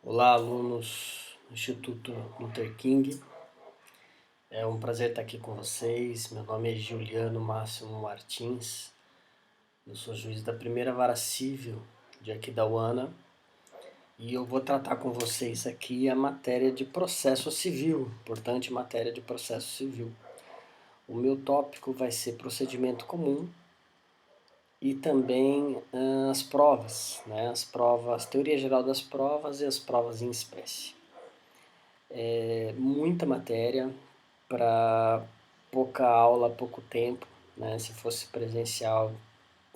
Olá, alunos do Instituto Luther King. É um prazer estar aqui com vocês. Meu nome é Juliano Máximo Martins. Eu sou juiz da primeira vara civil de Aquidauana e eu vou tratar com vocês aqui a matéria de processo civil, importante matéria de processo civil. O meu tópico vai ser procedimento comum e também as provas, né? As provas, teoria geral das provas e as provas em espécie. Muita matéria para pouca aula, pouco tempo, né? Se fosse presencial,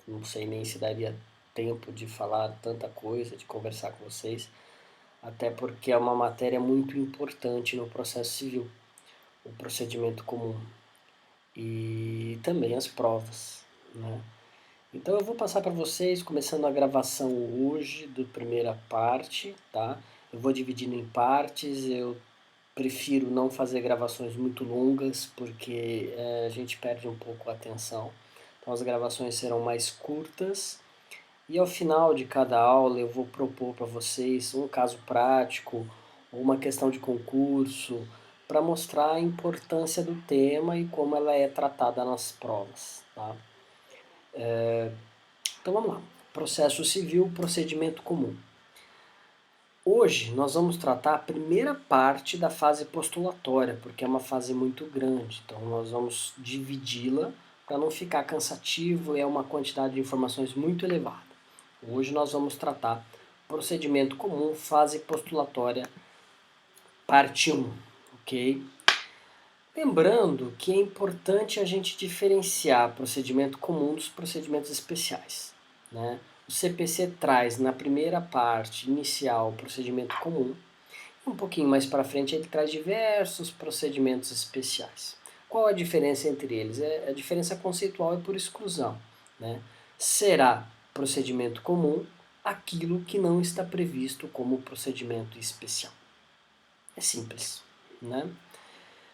não sei nem se daria tempo de falar tanta coisa, de conversar com vocês, até porque é uma matéria muito importante no processo civil, o procedimento comum e também as provas, né? Então eu vou passar para vocês, começando a gravação hoje do primeira parte, tá? Eu vou dividindo em partes, eu prefiro não fazer gravações muito longas, porque a gente perde um pouco a atenção. Então as gravações serão mais curtas e ao final de cada aula eu vou propor para vocês um caso prático ou uma questão de concurso para mostrar a importância do tema e como ela é tratada nas provas, tá? Então vamos lá. Processo civil, procedimento comum. Hoje nós vamos tratar a primeira parte da fase postulatória, porque é uma fase muito grande, então nós vamos dividi-la para não ficar cansativo e é uma quantidade de informações muito elevada. Hoje nós vamos tratar procedimento comum, fase postulatória, parte 1, ok? Lembrando que é importante a gente diferenciar procedimento comum dos procedimentos especiais, né? O CPC traz na primeira parte inicial o procedimento comum, um pouquinho mais para frente ele traz diversos procedimentos especiais. Qual a diferença entre eles? A diferença conceitual é por exclusão, né? Será procedimento comum aquilo que não está previsto como procedimento especial. É simples, né?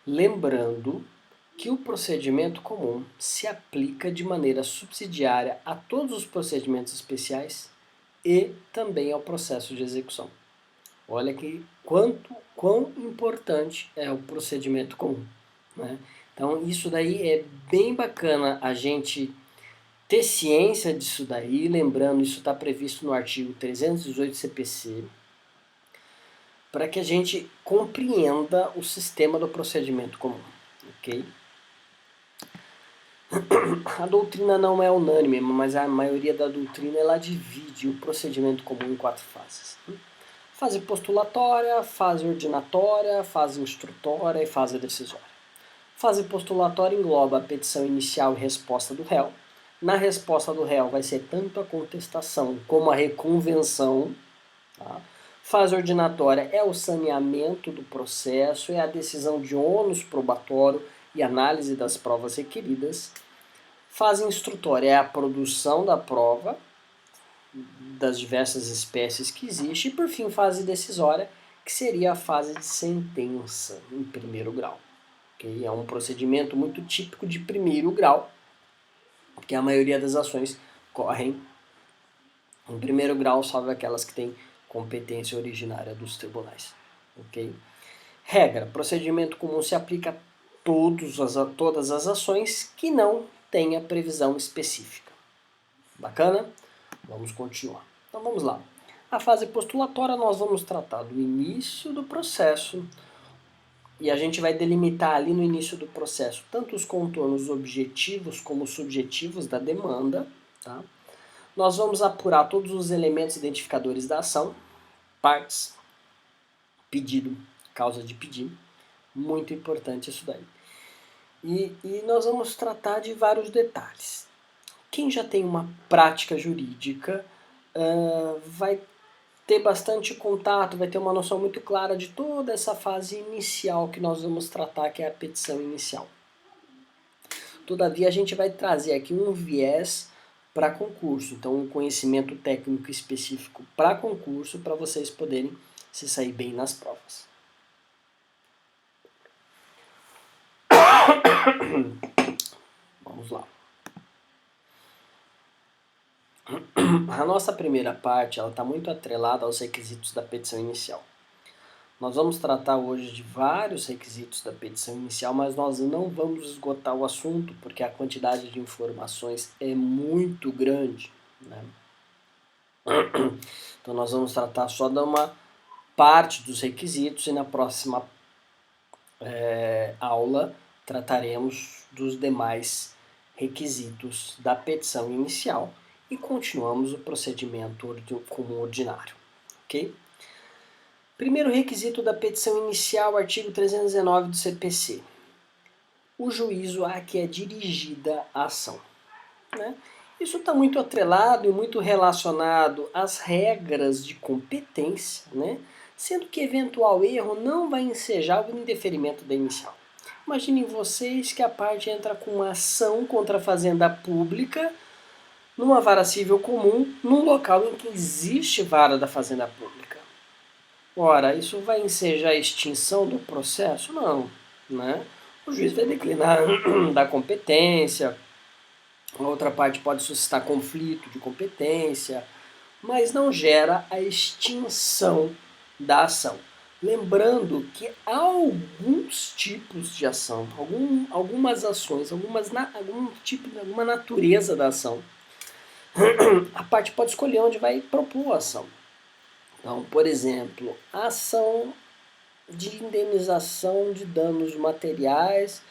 Lembrando que o procedimento comum se aplica de maneira subsidiária a todos os procedimentos especiais e também ao processo de execução. Olha que quão importante é o procedimento comum, né? Então isso daí é bem bacana a gente ter ciência disso daí, lembrando, isso está previsto no artigo 318 CPC, para que a gente compreenda o sistema do procedimento comum, ok? A doutrina não é unânime, mas a maioria da doutrina ela divide o procedimento comum em 4 fases. Fase postulatória, fase ordinatória, fase instrutória e fase decisória. Fase postulatória engloba a petição inicial e resposta do réu. Na resposta do réu vai ser tanto a contestação como a reconvenção. Tá? Fase ordinatória é o saneamento do processo, é a decisão de ônus probatório e análise das provas requeridas. Fase instrutória é a produção da prova, das diversas espécies que existe, e por fim fase decisória, que seria a fase de sentença em primeiro grau. Okay? É um procedimento muito típico de primeiro grau, porque a maioria das ações correm em primeiro grau, salvo aquelas que têm competência originária dos tribunais. Okay? Regra: procedimento comum se aplica a todas as ações que não tenha previsão específica. Bacana? Vamos continuar. Então vamos lá. A fase postulatória nós vamos tratar do início do processo e a gente vai delimitar ali no início do processo tanto os contornos objetivos como subjetivos da demanda. Tá? Nós vamos apurar todos os elementos identificadores da ação, partes, pedido, causa de pedido. Muito importante isso daí. E nós vamos tratar de vários detalhes. Quem já tem uma prática jurídica vai ter bastante contato, vai ter uma noção muito clara de toda essa fase inicial que nós vamos tratar, que é a petição inicial. Todavia, a gente vai trazer aqui um viés para concurso, então um conhecimento técnico específico para concurso, para vocês poderem se sair bem nas provas. Vamos lá. A nossa primeira parte está muito atrelada aos requisitos da petição inicial. Nós vamos tratar hoje de vários requisitos da petição inicial, mas nós não vamos esgotar o assunto, porque a quantidade de informações é muito grande, né? Então nós vamos tratar só de uma parte dos requisitos e na próxima aula trataremos dos demais requisitos da petição inicial e continuamos o procedimento comum ordinário, ok? Primeiro requisito da petição inicial, artigo 319 do CPC. O juízo a que é dirigida a ação, né? Isso está muito atrelado e muito relacionado às regras de competência, né? Sendo que eventual erro não vai ensejar o indeferimento da inicial. Imaginem vocês que a parte entra com uma ação contra a fazenda pública numa vara civil comum, num local em que existe vara da fazenda pública. Ora, isso vai ensejar a extinção do processo? Não, né? O juiz vai declinar da competência, a outra parte pode suscitar conflito de competência, mas não gera a extinção da ação. Lembrando que há alguns tipos de ação, algumas ações, alguma natureza da ação, a parte pode escolher onde vai propor a ação. Então, por exemplo, a ação de indenização de danos materiais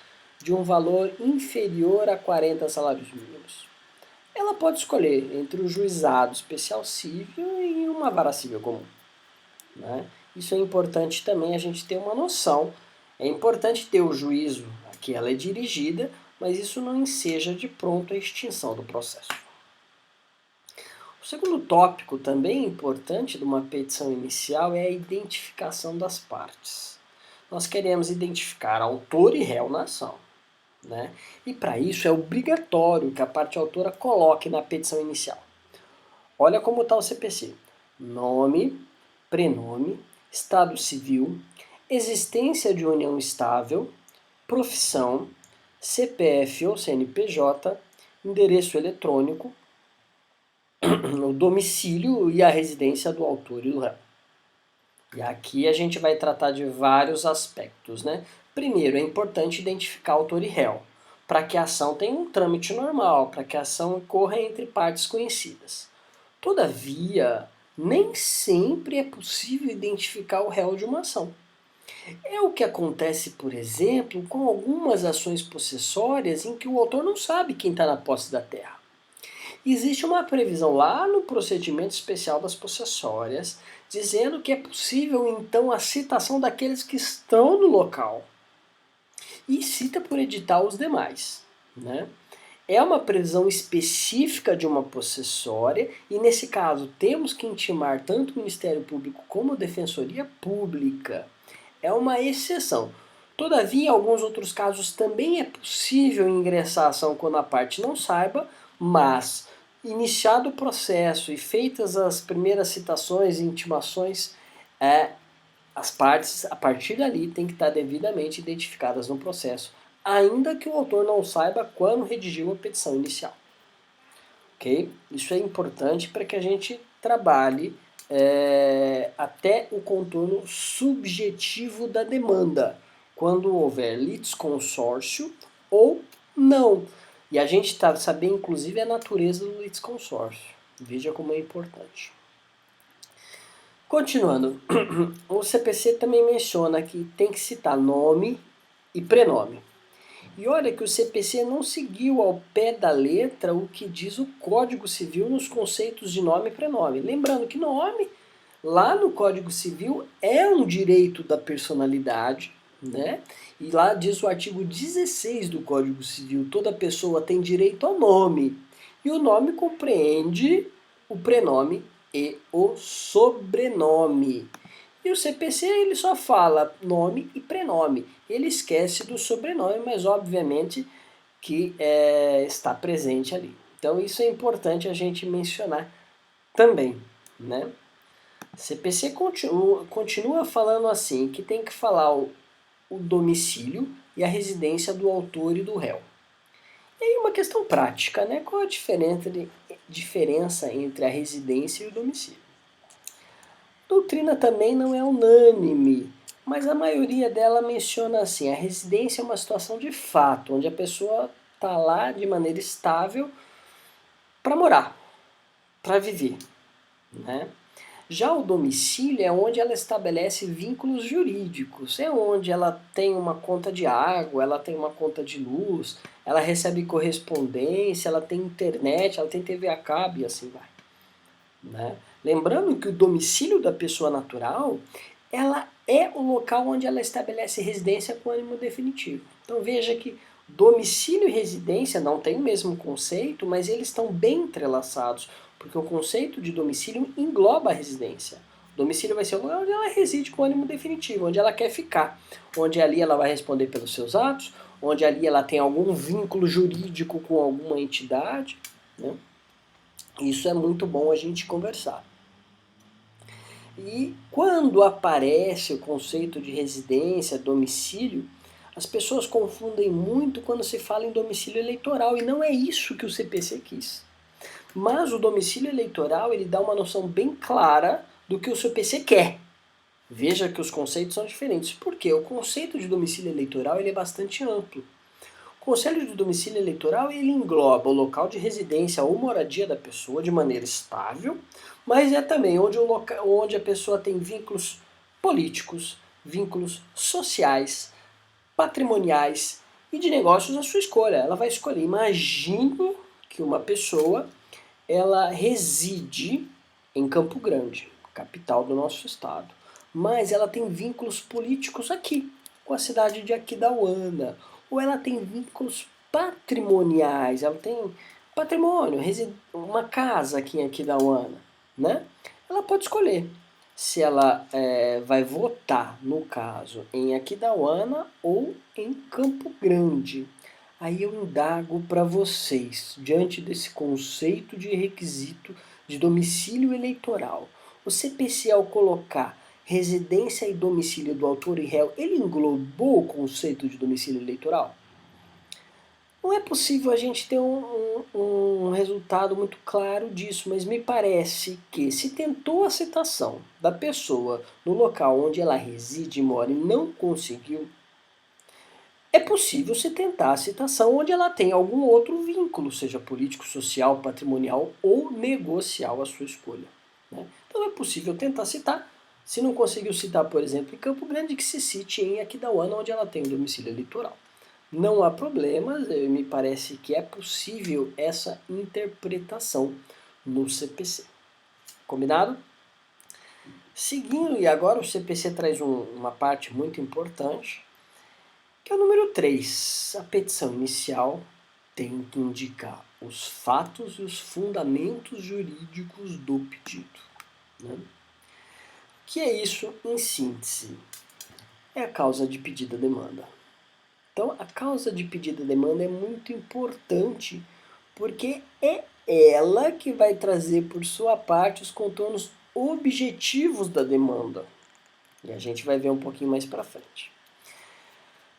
de um valor inferior a 40 salários mínimos. Ela pode escolher entre o juizado especial civil e uma vara civil comum, né? Isso é importante também a gente ter uma noção. É importante ter o juízo a que ela é dirigida, mas isso não enseja de pronto a extinção do processo. O segundo tópico, também importante de uma petição inicial, é a identificação das partes. Nós queremos identificar autor e réu na ação, né? E para isso é obrigatório que a parte autora coloque na petição inicial. Olha como está o CPC. Nome, prenome, estado civil, existência de união estável, profissão, CPF ou CNPJ, endereço eletrônico, o domicílio e a residência do autor e do réu. E aqui a gente vai tratar de vários aspectos, né? Primeiro, é importante identificar autor e réu, para que a ação tenha um trâmite normal, para que a ação ocorra entre partes conhecidas. Todavia, nem sempre é possível identificar o réu de uma ação. É o que acontece, por exemplo, com algumas ações possessórias em que o autor não sabe quem está na posse da terra. Existe uma previsão lá no procedimento especial das possessórias, dizendo que é possível então a citação daqueles que estão no local. E cita por edital os demais, né? É uma previsão específica de uma possessória e, nesse caso, temos que intimar tanto o Ministério Público como a Defensoria Pública. É uma exceção. Todavia, em alguns outros casos também é possível ingressar a ação quando a parte não saiba, mas, iniciado o processo e feitas as primeiras citações e intimações, as partes, a partir dali, têm que estar devidamente identificadas no processo, ainda que o autor não saiba quando redigiu a petição inicial. Ok? Isso é importante para que a gente trabalhe até o contorno subjetivo da demanda, quando houver litisconsórcio ou não. E a gente está sabendo, inclusive, a natureza do litisconsórcio. Veja como é importante. Continuando, o CPC também menciona que tem que citar nome e prenome. E olha que o CPC não seguiu ao pé da letra o que diz o Código Civil nos conceitos de nome e prenome. Lembrando que nome, lá no Código Civil, é um direito da personalidade, né? E lá diz o artigo 16 do Código Civil, toda pessoa tem direito ao nome. E o nome compreende o prenome e o sobrenome. E o CPC ele só fala nome e prenome. Ele esquece do sobrenome, mas obviamente que está presente ali. Então isso é importante a gente mencionar também, né? CPC continua falando assim, que tem que falar o domicílio e a residência do autor e do réu. E aí uma questão prática, né? Qual a diferença entre a residência e o domicílio? A doutrina também não é unânime, mas a maioria dela menciona assim, a residência é uma situação de fato, onde a pessoa está lá de maneira estável para morar, para viver, né? Já o domicílio é onde ela estabelece vínculos jurídicos, é onde ela tem uma conta de água, ela tem uma conta de luz, ela recebe correspondência, ela tem internet, ela tem TV a cabo e assim vai, né? Lembrando que o domicílio da pessoa natural, ela é o local onde ela estabelece residência com ânimo definitivo. Então veja que domicílio e residência não têm o mesmo conceito, mas eles estão bem entrelaçados, porque o conceito de domicílio engloba a residência. O domicílio vai ser o lugar onde ela reside com ânimo definitivo, onde ela quer ficar, onde ali ela vai responder pelos seus atos, onde ali ela tem algum vínculo jurídico com alguma entidade, né? Isso é muito bom a gente conversar. E quando aparece o conceito de residência, domicílio, as pessoas confundem muito quando se fala em domicílio eleitoral, e não é isso que o CPC quis. Mas o domicílio eleitoral, ele dá uma noção bem clara do que o CPC quer. Veja que os conceitos são diferentes. Por quê? O conceito de domicílio eleitoral ele é bastante amplo. O conselho de domicílio eleitoral ele engloba o local de residência ou moradia da pessoa de maneira estável, mas é também onde a pessoa tem vínculos políticos, vínculos sociais, patrimoniais e de negócios à sua escolha. Ela vai escolher. Imagine que uma pessoa ela reside em Campo Grande, capital do nosso estado, mas ela tem vínculos políticos aqui, com a cidade de Aquidauana, ou ela tem vínculos patrimoniais, ela tem patrimônio, uma casa aqui em Aquidauana, né? Ela pode escolher se ela vai votar, no caso, em Aquidauana ou em Campo Grande. Aí eu indago para vocês, diante desse conceito de requisito de domicílio eleitoral, o CPC ao colocar residência e domicílio do autor e réu, ele englobou o conceito de domicílio eleitoral? Não é possível a gente ter um resultado muito claro disso, mas me parece que se tentou a citação da pessoa no local onde ela reside e mora e não conseguiu, é possível se tentar a citação onde ela tem algum outro vínculo, seja político, social, patrimonial ou negocial à sua escolha, né? Então é possível tentar citar. Se não conseguiu citar, por exemplo, em Campo Grande, que se cite em Aquidauana, onde ela tem o domicílio eleitoral. Não há problema, me parece que é possível essa interpretação no CPC. Combinado? Seguindo, e agora o CPC traz uma parte muito importante, que é o número 3. A petição inicial tem que indicar os fatos e os fundamentos jurídicos do pedido, né? Que é isso em síntese? É a causa de pedido-demanda. Então, a causa de pedido-demanda é muito importante porque é ela que vai trazer por sua parte os contornos objetivos da demanda. E a gente vai ver um pouquinho mais para frente.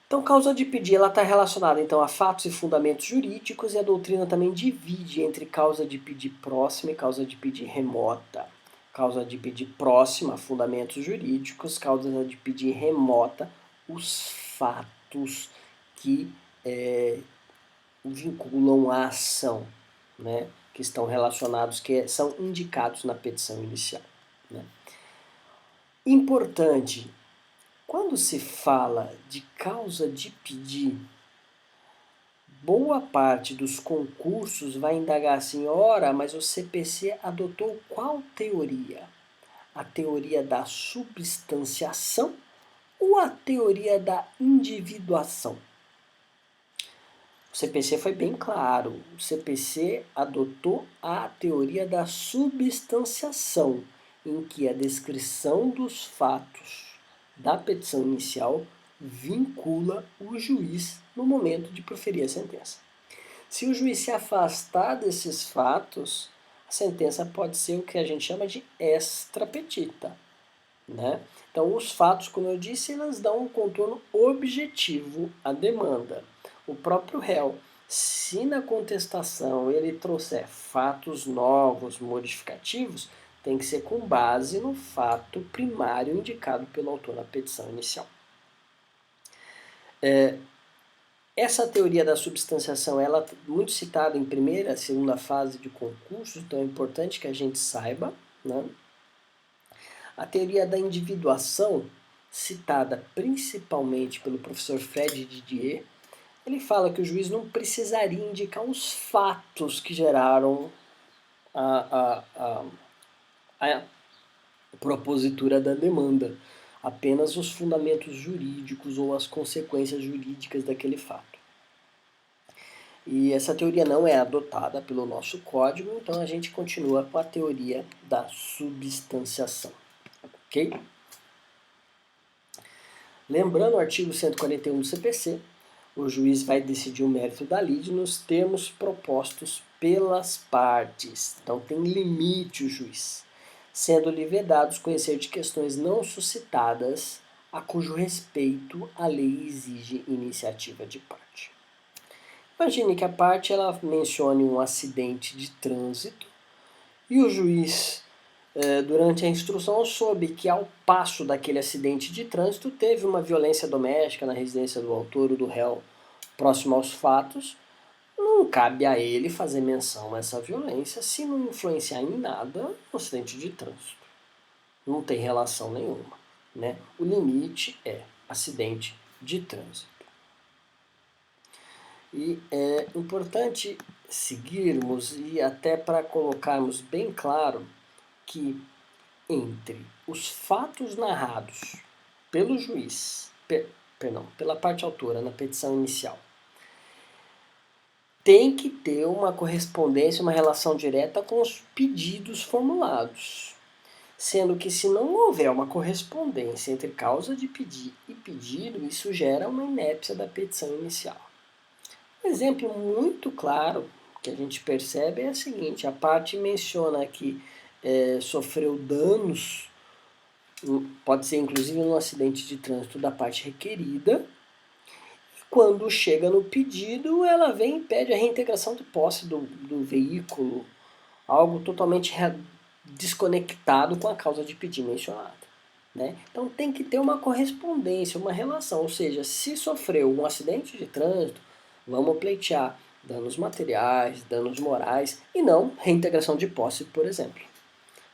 Então, causa de pedir, ela está relacionada então a fatos e fundamentos jurídicos, e a doutrina também divide entre causa de pedir próxima e causa de pedir remota. Causa de pedir próxima, fundamentos jurídicos; causa de pedir remota, os fatos que vinculam a ação, né? Que estão relacionados, que são indicados na petição inicial, né? Importante. Quando se fala de causa de pedir, boa parte dos concursos vai indagar assim, ora, mas o CPC adotou qual teoria? A teoria da substanciação ou a teoria da individuação? O CPC foi bem claro, o CPC adotou a teoria da substanciação, em que a descrição dos fatos da petição inicial vincula o juiz no momento de proferir a sentença. Se o juiz se afastar desses fatos, a sentença pode ser o que a gente chama de extra petita, né? Então, os fatos, como eu disse, elas dão um contorno objetivo à demanda. O próprio réu, Se na contestação ele trouxer fatos novos, modificativos, tem que ser com base no fato primário indicado pelo autor na petição inicial. Essa teoria da substanciação ela é muito citada em primeira e segunda fase de concursos, então é importante que a gente saiba, né? A teoria da individuação, citada principalmente pelo professor Fred Didier, ele fala que o juiz não precisaria indicar os fatos que geraram a propositura da demanda, apenas os fundamentos jurídicos ou as consequências jurídicas daquele fato. E essa teoria não é adotada pelo nosso código, então a gente continua com a teoria da substanciação. Ok? Lembrando o artigo 141 do CPC, o juiz vai decidir o mérito da lide nos termos propostos pelas partes. Então tem limite o juiz, sendo-lhe vedados conhecer de questões não suscitadas a cujo respeito a lei exige iniciativa de parte. Imagine que a parte ela mencione um acidente de trânsito e o juiz, durante a instrução, soube que ao passo daquele acidente de trânsito teve uma violência doméstica na residência do autor ou do réu próximo aos fatos. Não cabe a ele fazer menção a essa violência se não influenciar em nada no acidente de trânsito. Não tem relação nenhuma, né? O limite é acidente de trânsito. E é importante seguirmos e até para colocarmos bem claro que entre os fatos narrados pelo juiz, pela parte autora na petição inicial, tem que ter uma correspondência, uma relação direta com os pedidos formulados. Sendo que se não houver uma correspondência entre causa de pedir e pedido, isso gera uma inépcia da petição inicial. Um exemplo muito claro que a gente percebe é o seguinte: a parte menciona que sofreu danos, pode ser inclusive num acidente de trânsito da parte requerida, e quando chega no pedido, ela vem e pede a reintegração de posse do veículo, algo totalmente desconectado com a causa de pedir mencionada. Né? Então tem que ter uma correspondência, uma relação, ou seja, se sofreu um acidente de trânsito, vamos pleitear danos materiais, danos morais e não reintegração de posse, por exemplo.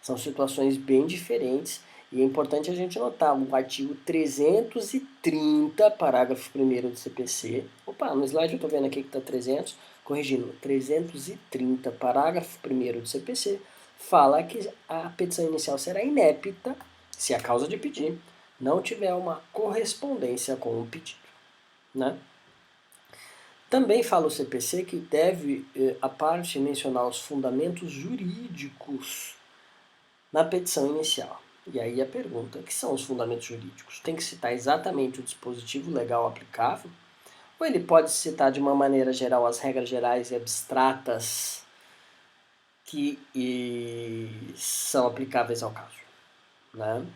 São situações bem diferentes e é importante a gente notar o artigo 330, parágrafo 1º do CPC. Opa, no slide eu estou vendo aqui que está 300, corrigindo, 330, parágrafo 1º do CPC, fala que a petição inicial será inépita se a causa de pedir não tiver uma correspondência com o pedido. Né? Também fala o CPC que deve a parte mencionar os fundamentos jurídicos na petição inicial. E aí a pergunta, o que são os fundamentos jurídicos? Tem que citar exatamente o dispositivo legal aplicável? Ou ele pode citar de uma maneira geral as regras gerais e abstratas que são aplicáveis ao caso? Né?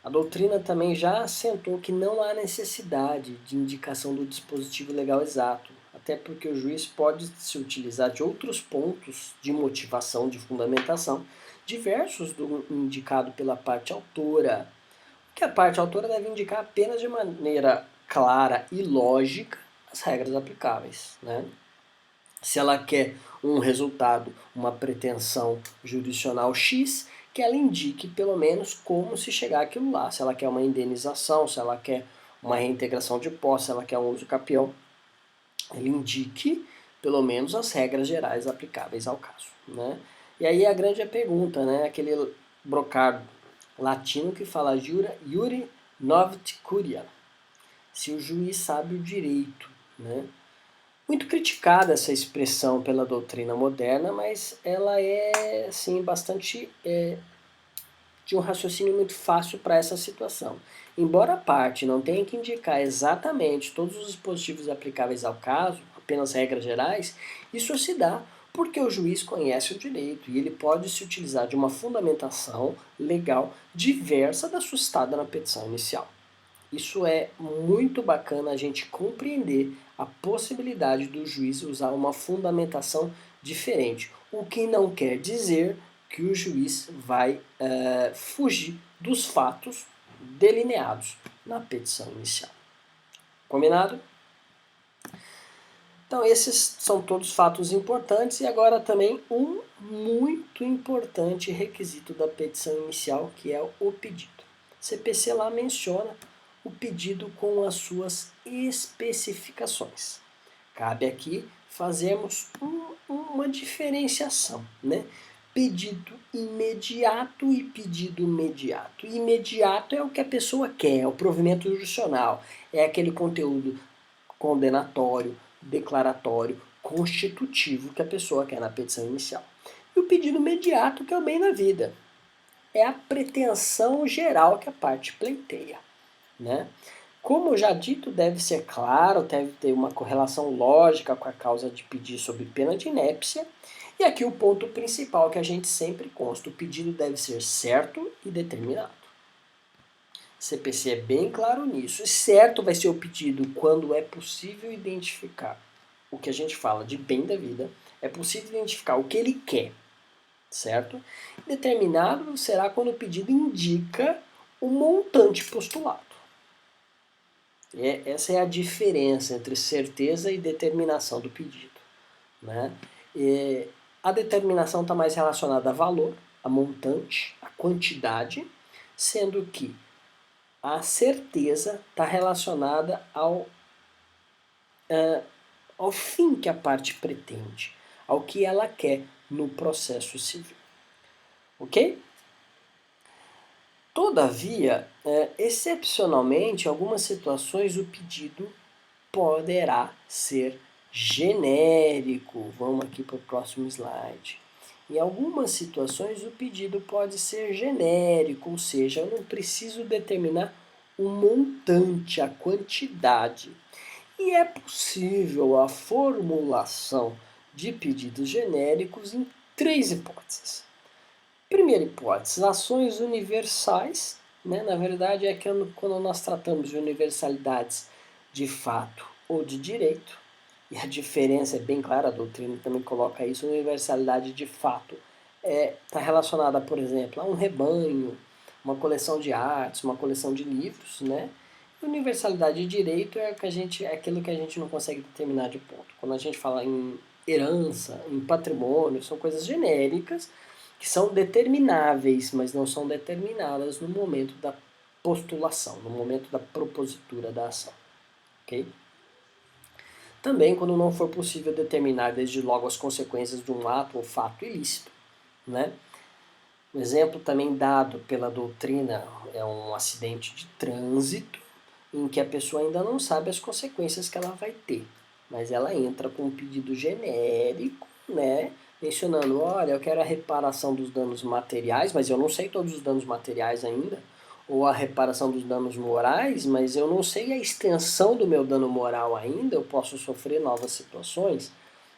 A doutrina também já assentou que não há necessidade de indicação do dispositivo legal exato, até porque o juiz pode se utilizar de outros pontos de motivação, de fundamentação, diversos do indicado pela parte autora, que a parte autora deve indicar apenas de maneira clara e lógica as regras aplicáveis. Né? Se ela quer um resultado, uma pretensão jurisdicional X, que ela indique pelo menos como se chegar àquilo lá. Se ela quer uma indenização, se ela quer uma reintegração de posse, se ela quer um uso capião, ela indique pelo menos as regras gerais aplicáveis ao caso. Né? E aí a grande pergunta, né? Aquele brocado latino que fala iure novit curia, se o juiz sabe o direito. Né? Muito criticada essa expressão pela doutrina moderna, mas ela é assim, bastante de um raciocínio muito fácil para essa situação. Embora a parte não tenha que indicar exatamente todos os dispositivos aplicáveis ao caso, apenas regras gerais, isso se dá porque o juiz conhece o direito e ele pode se utilizar de uma fundamentação legal diversa da suscitada na petição inicial. Isso é muito bacana a gente compreender a possibilidade do juiz usar uma fundamentação diferente, o que não quer dizer que o juiz vai fugir dos fatos delineados na petição inicial. Combinado? Então esses são todos fatos importantes e agora também um muito importante requisito da petição inicial, que é o pedido. CPC lá menciona o pedido com as suas especificações. Cabe aqui fazermos uma diferenciação, né? Pedido imediato e pedido imediato. Imediato é o que a pessoa quer, é o provimento jurisdicional, é aquele conteúdo condenatório, declaratório, constitutivo que a pessoa quer na petição inicial. E o pedido imediato, que é o bem na vida, é a pretensão geral que a parte pleiteia, né? Como já dito, deve ser claro, deve ter uma correlação lógica com a causa de pedir sob pena de inépcia. E aqui o ponto principal que a gente sempre consta, o pedido deve ser certo e determinado. CPC é bem claro nisso. E certo vai ser o pedido quando é possível identificar o que a gente fala de bem da vida, é possível identificar o que ele quer, certo? Determinado será quando o pedido indica o montante postulado. Essa é a diferença entre certeza e determinação do pedido, né? A determinação está mais relacionada a valor, a montante, a quantidade, sendo que a certeza está relacionada ao fim que a parte pretende, ao que ela quer no processo civil. Ok? Todavia, excepcionalmente, em algumas situações o pedido poderá ser genérico. Vamos aqui para o próximo slide. Em algumas situações o pedido pode ser genérico, ou seja, eu não preciso determinar o montante, a quantidade. E é possível a formulação de pedidos genéricos em 3 hipóteses. Primeira hipótese, ações universais, né? Na verdade é que quando nós tratamos de universalidades de fato ou de direito, e a diferença é bem clara, a doutrina também coloca isso, universalidade de fato está relacionada, por exemplo, a um rebanho, uma coleção de artes, uma coleção de livros, né? Universalidade de direito é aquilo que a gente não consegue determinar de ponto. Quando a gente fala em herança, em patrimônio, são coisas genéricas que são determináveis, mas não são determinadas no momento da postulação, no momento da propositura da ação. Okay? Também quando não for possível determinar desde logo as consequências de um ato ou fato ilícito, né? Um exemplo também dado pela doutrina é um acidente de trânsito, em que a pessoa ainda não sabe as consequências que ela vai ter, mas ela entra com um pedido genérico, né, mencionando, olha, eu quero a reparação dos danos materiais, mas eu não sei todos os danos materiais ainda, ou a reparação dos danos morais, mas eu não sei a extensão do meu dano moral ainda, eu posso sofrer novas situações,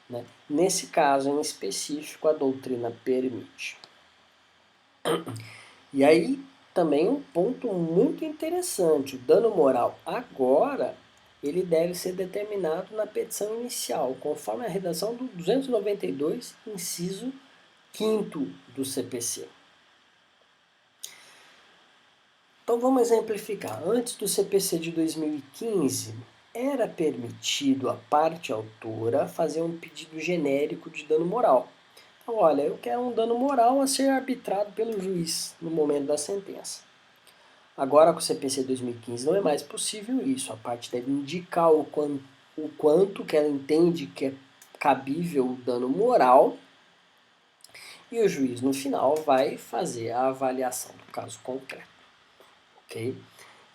né? Nesse caso em específico, a doutrina permite. E aí, também um ponto muito interessante, o dano moral agora, ele deve ser determinado na petição inicial, conforme a redação do 292, inciso 5º do CPC. Então vamos exemplificar. Antes do CPC de 2015, era permitido à parte autora fazer um pedido genérico de dano moral. Então, olha, eu quero um dano moral a ser arbitrado pelo juiz no momento da sentença. Agora, com o CPC 2015, não é mais possível isso. A parte deve indicar o quanto que ela entende que é cabível o dano moral e o juiz, no final, vai fazer a avaliação do caso concreto. Ok?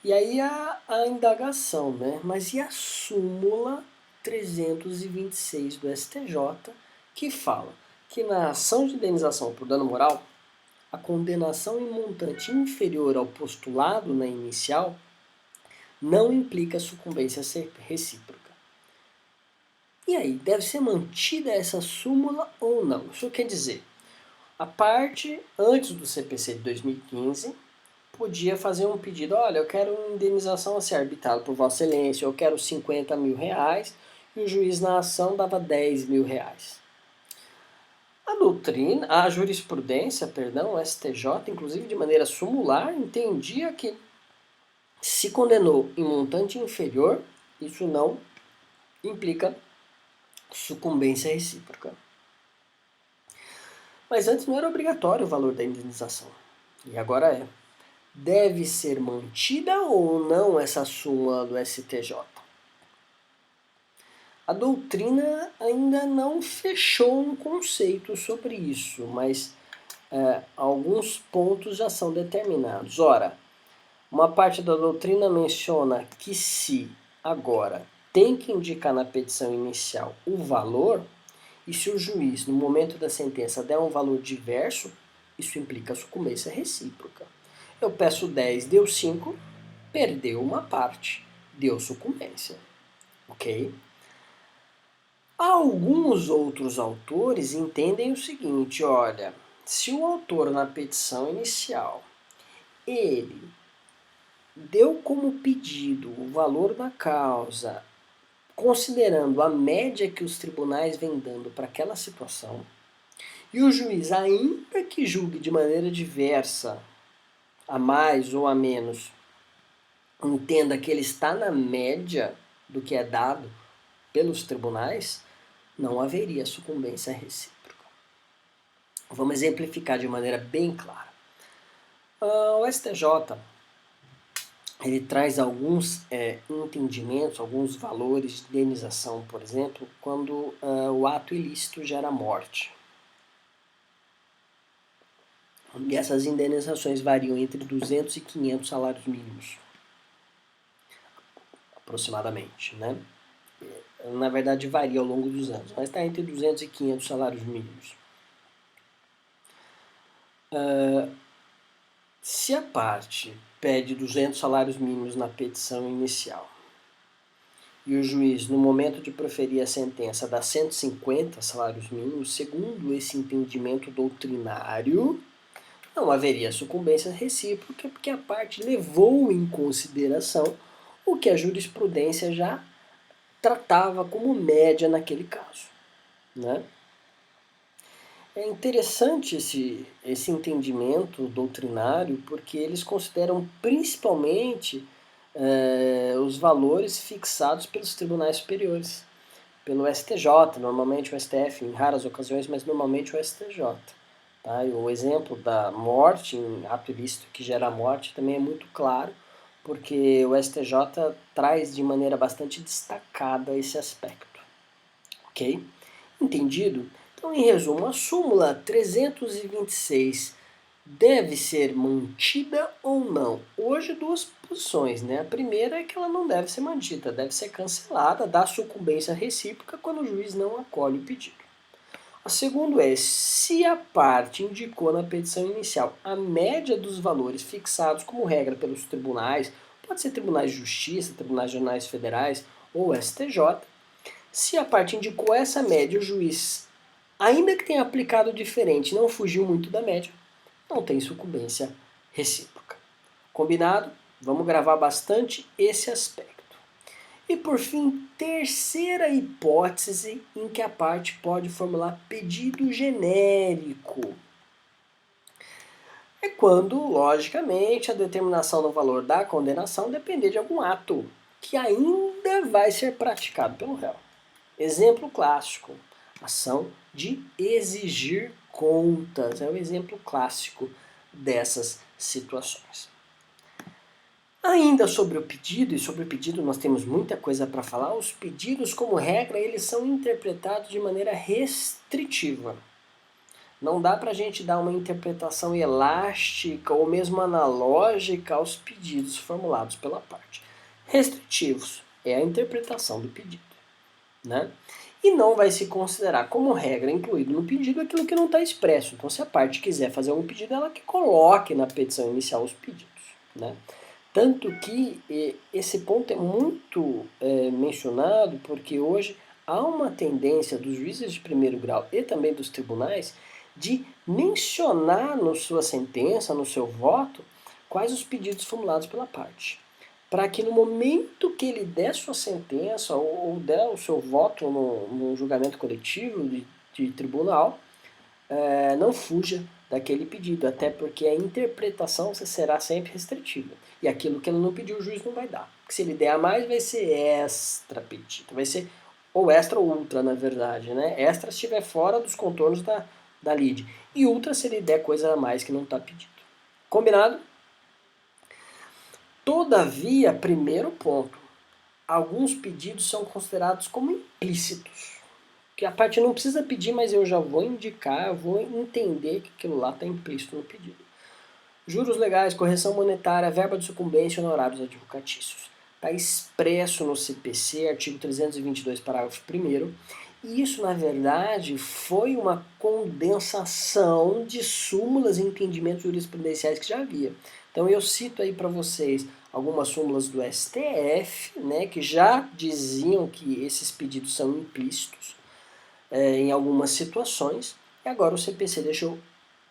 E aí a indagação, né? Mas e a súmula 326 do STJ, que fala que na ação de indenização por dano moral, a condenação em montante inferior ao postulado na inicial não implica sucumbência recíproca. E aí, deve ser mantida essa súmula ou não? Isso quer dizer, a parte, antes do CPC de 2015, podia fazer um pedido, olha, eu quero uma indenização a ser arbitrada por Vossa Excelência, eu quero 50 mil reais, e o juiz na ação dava 10 mil reais. A jurisprudência, o STJ, inclusive de maneira sumular, entendia que se condenou em montante inferior, isso não implica sucumbência recíproca. Mas antes não era obrigatório o valor da indenização, e agora é. Deve ser mantida ou não essa súmula do STJ? A doutrina ainda não fechou um conceito sobre isso, mas alguns pontos já são determinados. Ora, uma parte da doutrina menciona que se agora tem que indicar na petição inicial o valor, e se o juiz, no momento da sentença, der um valor diverso, isso implica sucumbência recíproca. Eu peço 10, deu 5, perdeu uma parte, deu sucumbência. Ok? Alguns outros autores entendem o seguinte, olha, se o autor na petição inicial, ele deu como pedido o valor da causa, considerando a média que os tribunais vêm dando para aquela situação, e o juiz, ainda que julgue de maneira diversa, a mais ou a menos, entenda que ele está na média do que é dado pelos tribunais, não haveria sucumbência recíproca. Vamos exemplificar de maneira bem clara. O STJ ele traz alguns entendimentos, alguns valores de indenização, por exemplo, quando o ato ilícito gera morte. E essas indenizações variam entre 200 e 500 salários mínimos, aproximadamente, né? Na verdade varia ao longo dos anos, mas está entre 200 e 500 salários mínimos. Se a parte pede 200 salários mínimos na petição inicial e o juiz, no momento de proferir a sentença, dá 150 salários mínimos, segundo esse entendimento doutrinário, não haveria sucumbência recíproca, porque a parte levou em consideração o que a jurisprudência já tratava como média naquele caso, né? É interessante esse entendimento doutrinário, porque eles consideram principalmente os valores fixados pelos tribunais superiores, pelo STJ, normalmente o STF, em raras ocasiões, mas normalmente o STJ. Tá? E o exemplo da morte em ato ilícito que gera morte também é muito claro, porque o STJ traz de maneira bastante destacada esse aspecto. Ok? Entendido? Então, em resumo, a súmula 326 deve ser mantida ou não? Hoje, duas posições, né? A primeira é que ela não deve ser mantida, deve ser cancelada, dá sucumbência recíproca quando o juiz não acolhe o pedido. A segunda é, se a parte indicou na petição inicial a média dos valores fixados como regra pelos tribunais, pode ser tribunais de justiça, tribunais regionais federais ou STJ, se a parte indicou essa média, o juiz, ainda que tenha aplicado diferente, não fugiu muito da média, não tem sucumbência recíproca. Combinado? Vamos gravar bastante esse aspecto. E por fim, terceira hipótese em que a parte pode formular pedido genérico. É quando, logicamente, a determinação do valor da condenação depender de algum ato que ainda vai ser praticado pelo réu. Exemplo clássico, ação de exigir contas, é o exemplo clássico dessas situações. Ainda sobre o pedido, e sobre o pedido nós temos muita coisa para falar, os pedidos, como regra, eles são interpretados de maneira restritiva. Não dá para a gente dar uma interpretação elástica ou mesmo analógica aos pedidos formulados pela parte. Restritivos é a interpretação do pedido, né? E não vai se considerar como regra incluído no pedido aquilo que não está expresso. Então, se a parte quiser fazer um pedido, ela que coloque na petição inicial os pedidos, né? Tanto que esse ponto é muito mencionado porque hoje há uma tendência dos juízes de primeiro grau e também dos tribunais de mencionar na sua sentença, no seu voto, quais os pedidos formulados pela parte. para que no momento que ele der sua sentença ou der o seu voto no julgamento coletivo de tribunal, não fuja daquele pedido, até porque a interpretação será sempre restritiva. E aquilo que ele não pediu, o juiz não vai dar. Porque se ele der a mais, vai ser extra pedido. Vai ser ou extra ou ultra, na verdade. Né? Extra se estiver fora dos contornos da lide. E ultra se ele der coisa a mais que não está pedido. Combinado? Todavia, primeiro ponto, alguns pedidos são considerados como implícitos. Que a parte não precisa pedir, mas eu já vou indicar, eu vou entender que aquilo lá está implícito no pedido. Juros legais, correção monetária, verba de sucumbência e honorários advocatícios. Está expresso no CPC, artigo 322, parágrafo 1º. E isso, na verdade, foi uma condensação de súmulas e entendimentos jurisprudenciais que já havia. Então eu cito aí para vocês algumas súmulas do STF, né, que já diziam que esses pedidos são implícitos em algumas situações. E agora o CPC deixou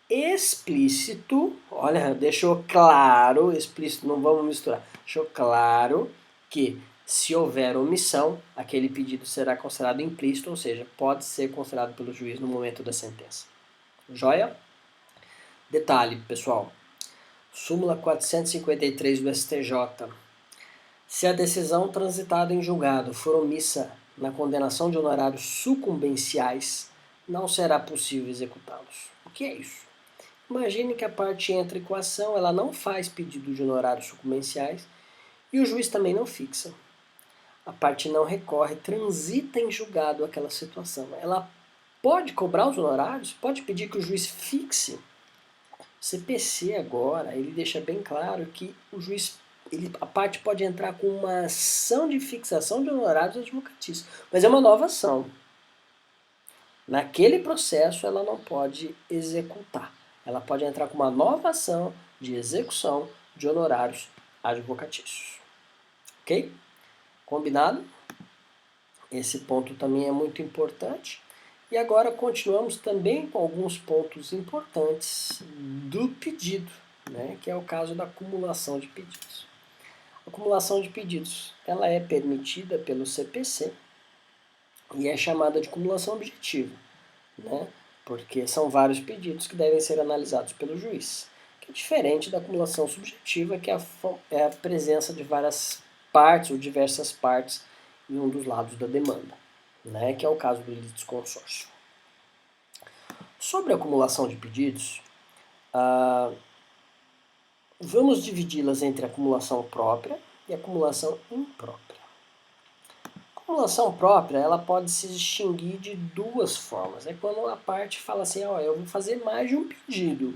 explícito, olha, deixou claro, explícito, não vamos misturar, deixou claro que se houver omissão, aquele pedido será considerado implícito, ou seja, pode ser considerado pelo juiz no momento da sentença. Joia? Detalhe, pessoal. Súmula 453 do STJ. Se a decisão transitada em julgado for omissa na condenação de honorários sucumbenciais, não será possível executá-los. O que é isso? Imagine que a parte entra em coação, ela não faz pedido de honorários sucumbenciais e o juiz também não fixa. A parte não recorre, transita em julgado aquela situação. Ela pode cobrar os honorários, pode pedir que o juiz fixe. O CPC agora, ele deixa bem claro que o juiz, a parte pode entrar com uma ação de fixação de honorários advocatícios, mas é uma nova ação. Naquele processo ela não pode executar. Ela pode entrar com uma nova ação de execução de honorários advocatícios. Ok? Combinado? Esse ponto também é muito importante. E agora continuamos também com alguns pontos importantes do pedido, né? Que é o caso da acumulação de pedidos. A acumulação de pedidos, ela é permitida pelo CPC e é chamada de acumulação objetiva, né? Porque são vários pedidos que devem ser analisados pelo juiz, que é diferente da acumulação subjetiva, que é a presença de várias partes ou diversas partes em um dos lados da demanda, né? Que é o caso do litisconsórcio. Sobre a acumulação de pedidos, vamos dividi-las entre acumulação própria e acumulação imprópria. A acumulação própria, ela pode se distinguir de duas formas. É quando a parte fala assim, ó, eu vou fazer mais de um pedido.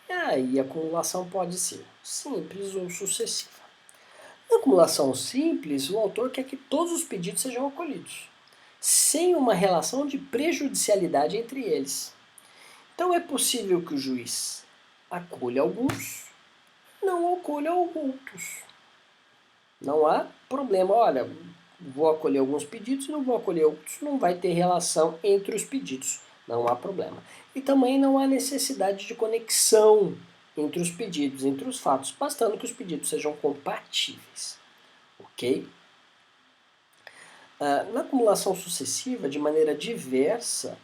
E aí a acumulação pode ser simples ou sucessiva. Na acumulação simples, o autor quer que todos os pedidos sejam acolhidos, sem uma relação de prejudicialidade entre eles. Então é possível que o juiz acolha alguns, não acolha outros. Não há problema, olha, vou acolher alguns pedidos e não vou acolher outros, não vai ter relação entre os pedidos, não há problema. E também não há necessidade de conexão entre os pedidos, entre os fatos, bastando que os pedidos sejam compatíveis. Ok? Na acumulação sucessiva, de maneira diversa,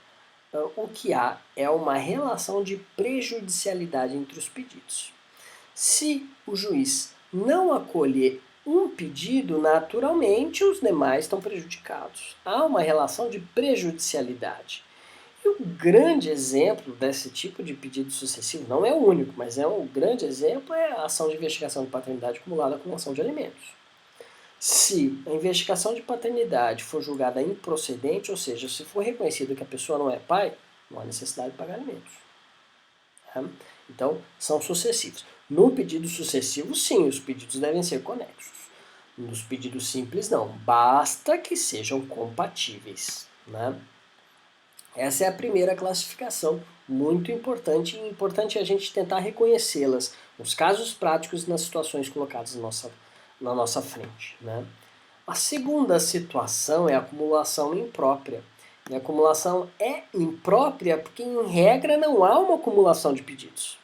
o que há é uma relação de prejudicialidade entre os pedidos. Se o juiz não acolher um pedido, naturalmente os demais estão prejudicados. Há uma relação de prejudicialidade. E o grande exemplo desse tipo de pedido sucessivo, não é o único, mas é um grande exemplo, é a ação de investigação de paternidade acumulada com ação de alimentos. Se a investigação de paternidade for julgada improcedente, ou seja, se for reconhecido que a pessoa não é pai, não há necessidade de pagar alimentos. Então, são sucessivos. No pedido sucessivo, sim, os pedidos devem ser conexos. Nos pedidos simples, não. Basta que sejam compatíveis. Né? Essa é a primeira classificação, muito importante, e importante a gente tentar reconhecê-las nos casos práticos e nas situações colocadas na nossa frente. Né? A segunda situação é a acumulação imprópria. E a acumulação é imprópria porque, em regra, não há uma acumulação de pedidos.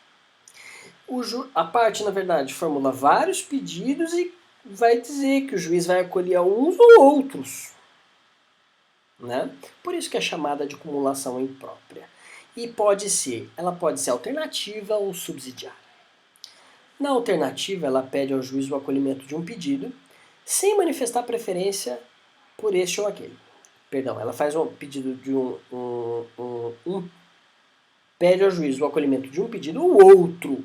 A parte, na verdade, formula vários pedidos e vai dizer que o juiz vai acolher uns ou outros, né? Por isso que é chamada de cumulação imprópria. E ela pode ser alternativa ou subsidiária. Na alternativa, ela pede ao juiz o acolhimento de um pedido, sem manifestar preferência por este ou aquele. Perdão, ela faz um pedido de pede ao juiz o acolhimento de um pedido ou outro,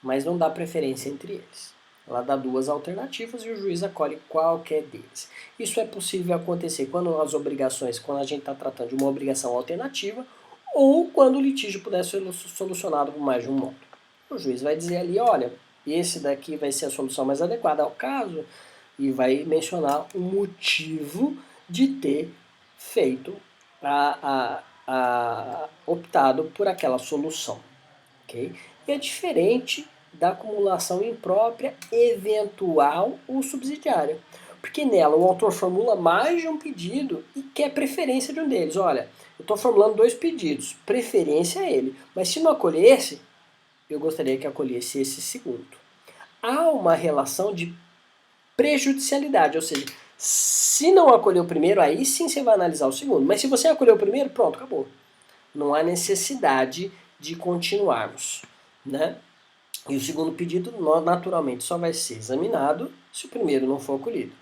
mas não dá preferência entre eles. Ela dá duas alternativas e o juiz acolhe qualquer deles. Isso é possível acontecer quando quando a gente está tratando de uma obrigação alternativa ou quando o litígio puder ser solucionado por mais de um modo. O juiz vai dizer ali, olha, esse daqui vai ser a solução mais adequada ao caso e vai mencionar o motivo de ter feito optado por aquela solução. Okay? E é diferente da acumulação imprópria, eventual ou subsidiária. Porque nela o autor formula mais de um pedido e quer preferência de um deles. Olha, eu estou formulando 2 pedidos, preferência a ele. Mas se não acolher esse, eu gostaria que acolhesse esse segundo. Há uma relação de prejudicialidade, ou seja, se não acolher o primeiro, aí sim você vai analisar o segundo. Mas se você acolher o primeiro, pronto, acabou. Não há necessidade de continuarmos, né? E o segundo pedido, naturalmente, só vai ser examinado se o primeiro não for acolhido.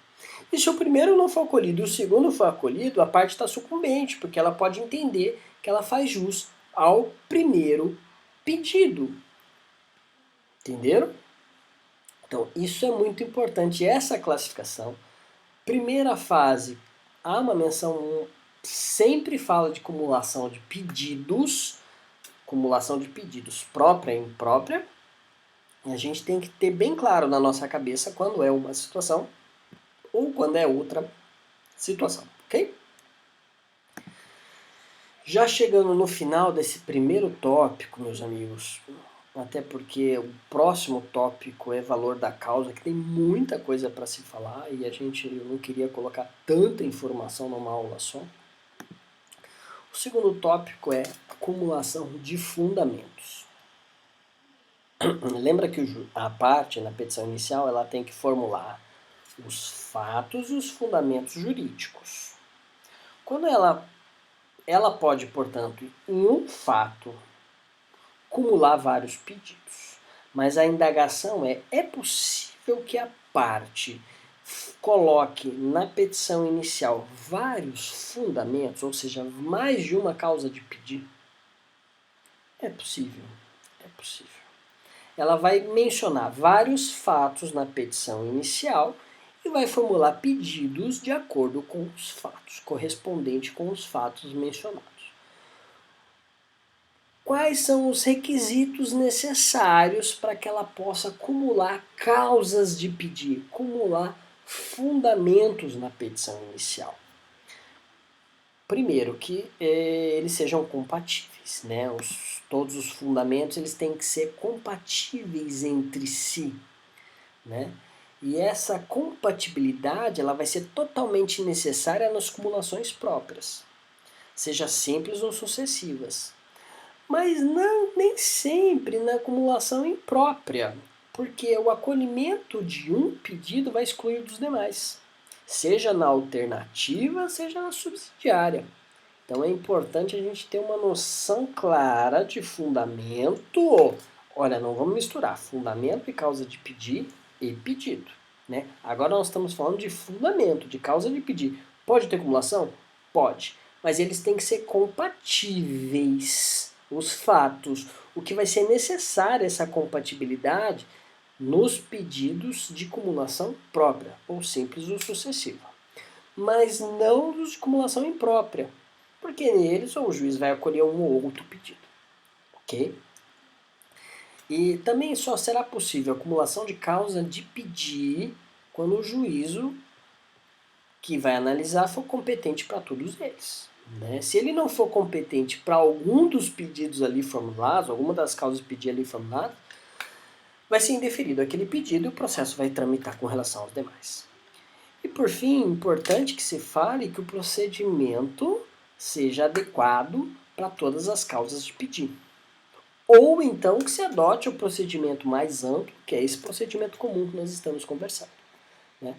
E se o primeiro não for acolhido e o segundo for acolhido, a parte está sucumbente, porque ela pode entender que ela faz jus ao primeiro pedido. Entenderam? Então, isso é muito importante, essa classificação. Primeira fase, há uma menção, sempre fala de cumulação de pedidos própria e imprópria. E a gente tem que ter bem claro na nossa cabeça quando é uma situação ou quando é outra situação, ok? Já chegando no final desse primeiro tópico, meus amigos, até porque o próximo tópico é valor da causa, que tem muita coisa para se falar e eu não queria colocar tanta informação numa aula só. O segundo tópico é acumulação de fundamentos. Lembra que a parte na petição inicial ela tem que formular os fatos e os fundamentos jurídicos. Quando ela pode, portanto, em um fato, cumular vários pedidos. Mas a indagação é possível que a parte coloque na petição inicial vários fundamentos, ou seja, mais de uma causa de pedir? É possível, é possível. Ela vai mencionar vários fatos na petição inicial e vai formular pedidos de acordo com os fatos, correspondente com os fatos mencionados. Quais são os requisitos necessários para que ela possa acumular causas de pedir, acumular fundamentos na petição inicial? Primeiro, que eles sejam compatíveis, né? Todos os fundamentos eles têm que ser compatíveis entre si, né? E essa compatibilidade ela vai ser totalmente necessária nas cumulações próprias, seja simples ou sucessivas. Mas nem sempre na acumulação imprópria, porque o acolhimento de um pedido vai excluir dos demais, seja na alternativa, seja na subsidiária. Então é importante a gente ter uma noção clara de fundamento. Olha, não vamos misturar fundamento e causa de pedir e pedido, né? Agora nós estamos falando de fundamento, de causa de pedir. Pode ter acumulação? Pode, mas eles têm que ser compatíveis. Os fatos, o que vai ser necessário essa compatibilidade nos pedidos de cumulação própria, ou simples ou sucessiva. Mas não nos de cumulação imprópria, porque neles o juiz vai acolher um ou outro pedido. Ok? E também só será possível a acumulação de causa de pedir quando o juízo que vai analisar for competente para todos eles. Né? Se ele não for competente para algum dos pedidos ali formulados, alguma das causas de pedir ali formuladas, vai ser indeferido aquele pedido e o processo vai tramitar com relação aos demais. E por fim, importante que se fale que o procedimento seja adequado para todas as causas de pedir. Ou então que se adote o procedimento mais amplo, que é esse procedimento comum que nós estamos conversando. né?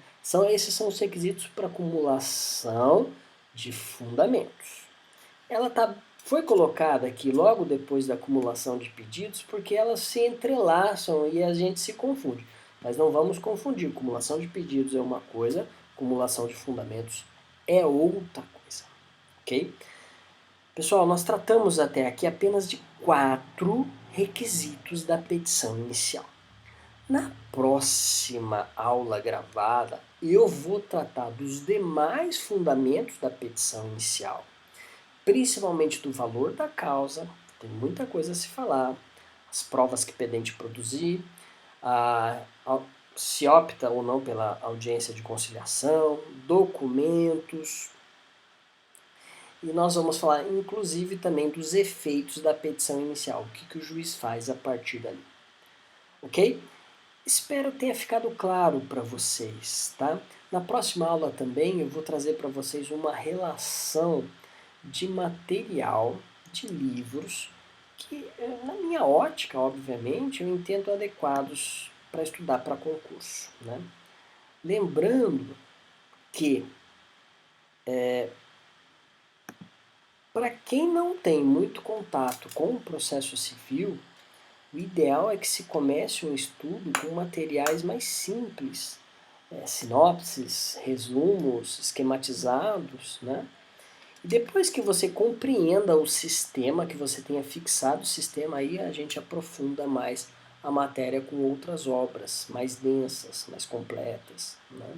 Esses são os requisitos para acumulação de fundamentos. Foi colocada aqui logo depois da acumulação de pedidos porque elas se entrelaçam e a gente se confunde. Mas não vamos confundir. Acumulação de pedidos é uma coisa, acumulação de fundamentos é outra coisa. Ok? Pessoal, nós tratamos até aqui apenas de 4 requisitos da petição inicial. Na próxima aula gravada, eu vou tratar dos demais fundamentos da petição inicial, principalmente do valor da causa, tem muita coisa a se falar, as provas que o pedente produzir, se opta ou não pela audiência de conciliação, documentos, e nós vamos falar inclusive também dos efeitos da petição inicial, o que o juiz faz a partir dali. Ok? Espero que tenha ficado claro para vocês, tá? Na próxima aula também eu vou trazer para vocês uma relação de material, de livros, que na minha ótica, obviamente, eu entendo adequados para estudar para concurso, né? Lembrando que para quem não tem muito contato com o processo civil, o ideal é que se comece um estudo com materiais mais simples, sinopses, resumos, esquematizados, né? E depois que você compreenda o sistema, que você tenha fixado o sistema, aí a gente aprofunda mais a matéria com outras obras mais densas, mais completas, né?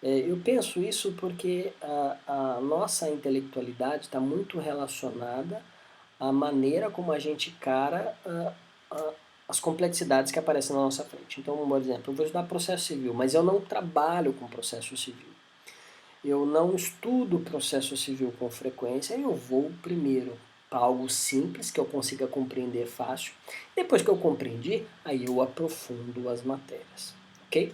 Eu penso isso porque a nossa intelectualidade está muito relacionada à maneira como a gente encara as complexidades que aparecem na nossa frente. Então, por exemplo, eu vou estudar processo civil, mas eu não trabalho com processo civil. Eu não estudo processo civil com frequência, eu vou primeiro para algo simples que eu consiga compreender fácil. Depois que eu compreendi, aí eu aprofundo as matérias, ok?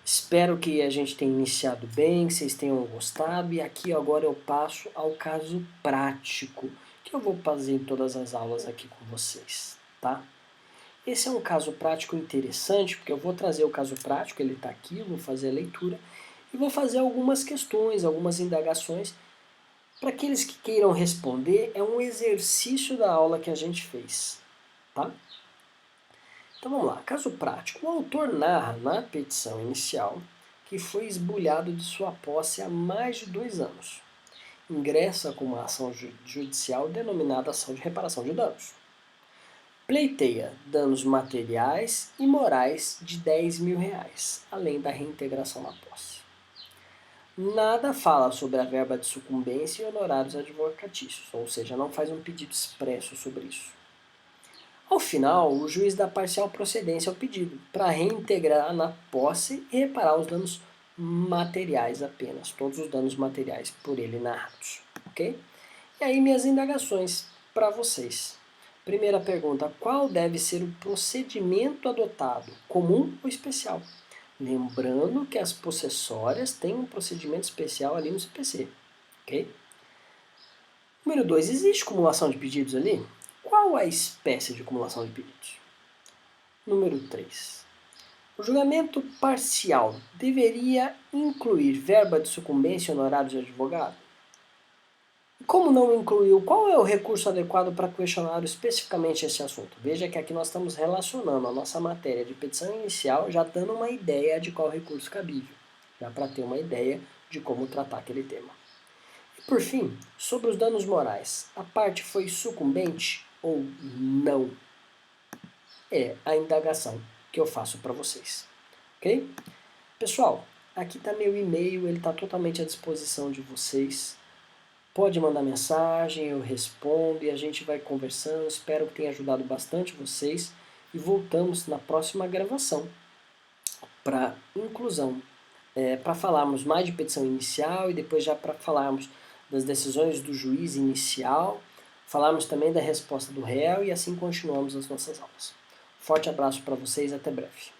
Espero que a gente tenha iniciado bem, que vocês tenham gostado, e aqui agora eu passo ao caso prático, que eu vou fazer em todas as aulas aqui com vocês, tá? Esse é um caso prático interessante, porque eu vou trazer o caso prático, ele está aqui, eu vou fazer a leitura, e vou fazer algumas questões, algumas indagações, para aqueles que queiram responder, é um exercício da aula que a gente fez, tá? Então vamos lá, caso prático. O autor narra na petição inicial que foi esbulhado de sua posse há mais de 2 anos. Ingressa com uma ação judicial denominada ação de reparação de danos. Pleiteia danos materiais e morais de R$ 10.000, além da reintegração na posse. Nada fala sobre a verba de sucumbência e honorários advocatícios, ou seja, não faz um pedido expresso sobre isso. Ao final, o juiz dá parcial procedência ao pedido, para reintegrar na posse e reparar os danos materiais apenas, todos os danos materiais por ele narrados, ok? E aí minhas indagações para vocês. Primeira pergunta, qual deve ser o procedimento adotado, comum ou especial? Lembrando que as possessórias têm um procedimento especial ali no CPC, ok? Número 2, existe acumulação de pedidos ali? Qual a espécie de acumulação de pedidos? Número 3. O julgamento parcial deveria incluir verba de sucumbência e honorários de advogado? Como não incluiu, qual é o recurso adequado para questionar especificamente esse assunto? Veja que aqui nós estamos relacionando a nossa matéria de petição inicial, já dando uma ideia de qual recurso cabível, já para ter uma ideia de como tratar aquele tema. E por fim, sobre os danos morais, a parte foi sucumbente ou não? É a indagação que eu faço para vocês, ok? Pessoal, aqui está meu e-mail, ele está totalmente à disposição de vocês. Pode mandar mensagem, eu respondo e a gente vai conversando. Espero que tenha ajudado bastante vocês. E voltamos na próxima gravação para inclusão, para falarmos mais de petição inicial e depois já para falarmos das decisões do juiz inicial, falarmos também da resposta do réu e assim continuamos as nossas aulas. Forte abraço para vocês, até breve.